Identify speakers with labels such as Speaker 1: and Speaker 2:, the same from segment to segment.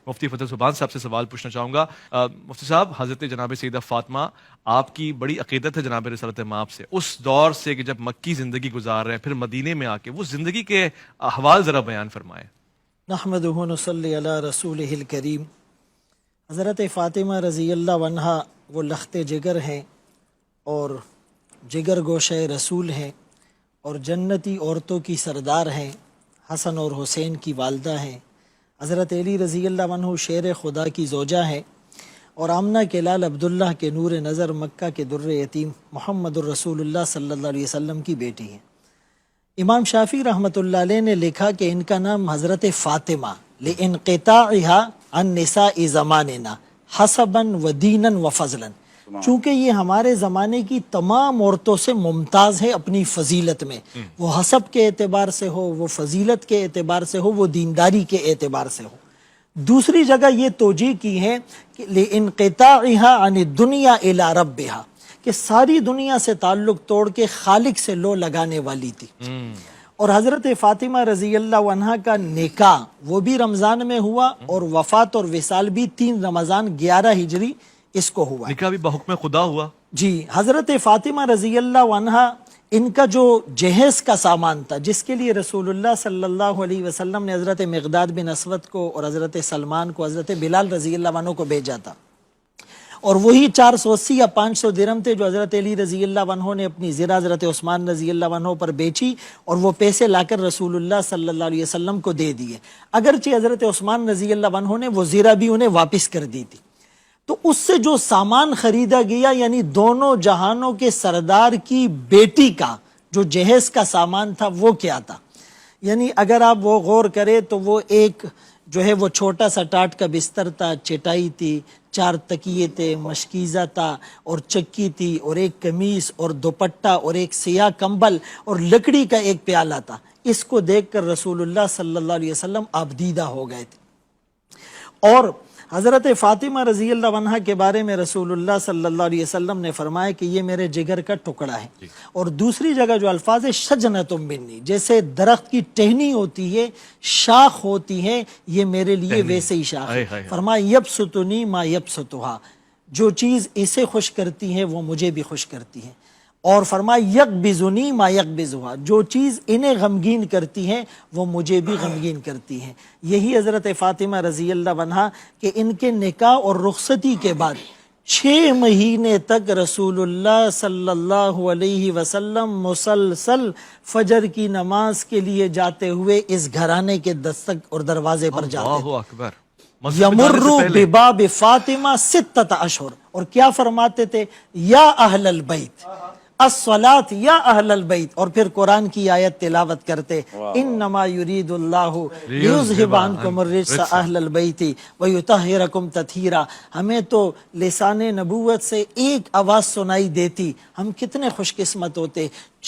Speaker 1: مفتی فتح زبان صاحب سے سوال پوچھنا چاہوں گا. مفتی صاحب، حضرت جناب سیدہ فاطمہ آپ کی بڑی عقیدت ہے جناب رسالت مآب سے، اس دور سے کہ جب مکی زندگی گزار رہے ہیں پھر مدینے میں آ کے وہ زندگی کے احوال ذرا بیان فرمائیں.
Speaker 2: نحمدہ و نصلی علی رسولہ الکریم. حضرت فاطمہ رضی اللہ عنہا وہ لخت جگر ہیں اور جگر گوشہ رسول ہیں اور جنتی عورتوں کی سردار ہیں. حسن اور حسین کی والدہ ہیں. حضرت علی رضی اللہ عنہ شیر خدا کی زوجہ ہیں اور آمنہ کے لال عبداللہ کے نور نظر مکہ کے در یتیم محمد الرسول اللہ صلی اللہ علیہ وسلم کی بیٹی ہیں. امام شافعی رحمۃ اللہ علیہ نے لکھا کہ ان کا نام حضرت فاطمہ لانقطاعها عن نساء زماننا حسبا و دینا و فضلا، چونکہ یہ ہمارے زمانے کی تمام عورتوں سے ممتاز ہے اپنی فضیلت میں، وہ حسب کے اعتبار سے ہو، وہ فضیلت کے اعتبار سے ہو، وہ دینداری کے اعتبار سے ہو. دوسری جگہ یہ توجیہ کی ہے کہ لانقطاعها عن الدنیا الی ربها، کہ ساری دنیا سے تعلق توڑ کے خالق سے لو لگانے والی تھی. اور حضرت فاطمہ رضی اللہ عنہا کا نکاح وہ بھی رمضان میں ہوا اور وفات اور وصال بھی 3 رمضان 11 ہجری اس کو ہوا.
Speaker 1: نکاح بھی بحکم خدا ہوا. جی.
Speaker 2: حضرت فاطمہ رضی اللہ عنہا ان کا جو جہیز کا سامان تھا، جس کے لیے رسول اللہ صلی اللہ علیہ وسلم نے حضرت مقداد بن اسود کو اور حضرت سلمان کو، حضرت بلال رضی اللہ عنہ کو بھیجا تھا، اور وہی 480 یا 500 درہم تھے جو حضرت علی رضی اللہ عنہ نے اپنی زرہ حضرت عثمان رضی اللہ عنہ پر بیچی اور وہ پیسے لا کر رسول اللہ صلی اللہ علیہ وسلم کو دے دیے. اگرچہ حضرت عثمان رضی اللہ عنہ نے وہ زرہ بھی انہیں واپس کر دی تھی. تو اس سے جو سامان خریدا گیا، یعنی دونوں جہانوں کے سردار کی بیٹی کا جو جہیز کا سامان تھا وہ کیا تھا؟ یعنی اگر آپ وہ غور کریں تو وہ ایک جو ہے وہ چھوٹا سا ٹاٹ کا بستر تھا، چٹائی تھی، 4 تکیے تھے، مشکیزہ تھا اور چکی تھی اور ایک قمیص اور دوپٹہ اور ایک سیاہ کمبل اور لکڑی کا ایک پیالہ تھا. اس کو دیکھ کر رسول اللہ صلی اللہ علیہ وسلم آبدیدہ ہو گئے تھے. اور حضرت فاطمہ رضی اللہ عنہ کے بارے میں رسول اللہ صلی اللہ علیہ وسلم نے فرمایا کہ یہ میرے جگر کا ٹکڑا ہے. اور دوسری جگہ جو الفاظ ہے شجنۃ منی، جیسے درخت کی ٹہنی ہوتی ہے، شاخ ہوتی ہے، یہ میرے لیے ویسے ہی شاخ ہے. فرمایا یبسطنی ما یبسطھا، جو چیز اسے خوش کرتی ہے وہ مجھے بھی خوش کرتی ہے. اور فرمایا یقبضنی ما یقبضھا، جو چیز انہیں غمگین کرتی ہے وہ مجھے بھی غمگین کرتی ہے. یہی حضرت فاطمہ رضی اللہ عنہا کہ ان کے نکاح اور رخصتی کے بعد 6 مہینے تک رسول اللہ صلی اللہ علیہ وسلم مسلسل فجر کی نماز کے لیے جاتے ہوئے اس گھرانے کے دستک اور دروازے پر جاتے.
Speaker 1: اللہ اکبر.
Speaker 2: یمرو بباب فاطمہ 6 اشہر. اور کیا فرماتے تھے؟ یا اہل البیت الصلاۃ یا اہل البیت، اور پھر قرآن کی آیت تلاوت کرتے انما یرید اللہ لیذھب عنکم الرجس اہل البیت ویطہرکم تطہیرا. ہمیں تو لسان نبوت سے ایک آواز سنائی دیتی، ہم کتنے خوش قسمت ہوتے.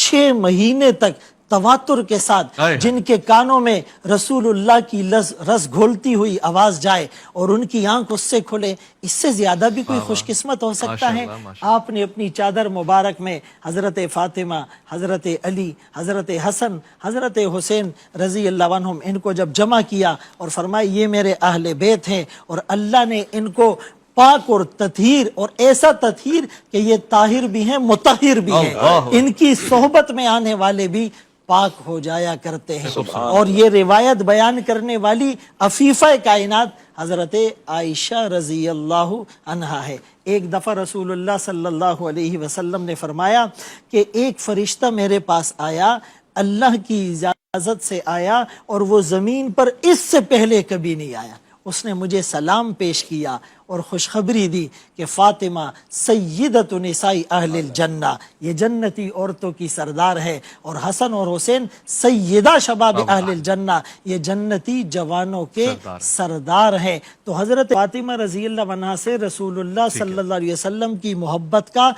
Speaker 2: 6 مہینے تک تواتر کے ساتھ جن کے کانوں میں رسول اللہ کی رس گھولتی ہوئی آواز جائے اور ان کی آنکھ اس سے کھلے، اس سے زیادہ بھی کوئی خوش قسمت ہو سکتا ہے؟ آپ نے اپنی چادر مبارک میں حضرت فاطمہ، حضرت علی، حضرت حسن، حضرت حسین رضی اللہ عنہم ان کو جب جمع کیا اور فرمایا یہ میرے اہل بیت ہیں، اور اللہ نے ان کو پاک اور تطہیر، اور ایسا تطہیر کہ یہ طاہر بھی ہیں مطہر بھی ہیں، ان کی صحبت میں آنے والے بھی پاک ہو جایا کرتے ہیں. اور یہ روایت بیان کرنے والی عفیفہ کائنات حضرت عائشہ رضی اللہ عنہا ہے. ایک دفعہ رسول اللہ صلی اللہ علیہ وسلم نے فرمایا کہ ایک فرشتہ میرے پاس آیا، اللہ کی اجازت سے آیا، اور وہ زمین پر اس سے پہلے کبھی نہیں آیا. اس نے مجھے سلام پیش کیا اور خوشخبری دی کہ فاطمہ سیدۃ نساء اہل الجنہ، یہ جنتی عورتوں کی سردار ہے، اور حسن اور حسین سیدہ شباب اہل الجنہ، یہ جنتی جوانوں کے سردار ہیں. تو حضرت فاطمہ رضی اللہ عنہا سے رسول اللہ صلی اللہ علیہ وسلم کی محبت کا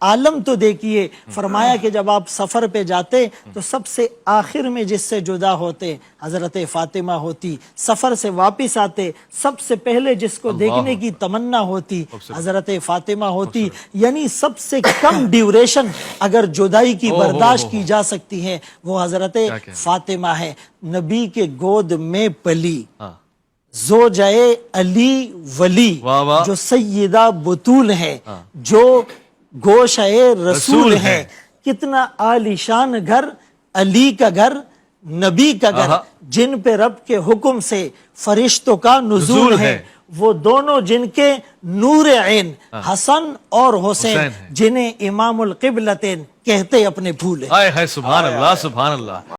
Speaker 2: عالم تو دیکھیے. فرمایا کہ جب آپ سفر پہ جاتے تو سب سے آخر میں جس سے جدا ہوتے حضرت فاطمہ ہوتی، سفر سے واپس آتے سب سے پہلے جس کو دیکھنے کی تمنا ہوتی حضرت فاطمہ ہوتی. یعنی سب سے کم ڈیوریشن اگر جدائی کی برداشت کی جا سکتی ہے وہ حضرت فاطمہ ہے. نبی کے گود میں پلی، زوجہ علی ولی
Speaker 1: واہ واہ.
Speaker 2: جو سیدہ بطول ہے، جو گوشہ رسول ہے. کتنا عالیشان گھر، علی کا گھر، نبی کا گھر، جن پہ رب کے حکم سے فرشتوں کا نزول ہے. وہ دونوں جن کے نور عین حسن اور حسین، جنہیں امام القبلتین کہتے اپنے بھولے.
Speaker 1: ہائے ہائے، سبحان اللہ سبحان اللہ.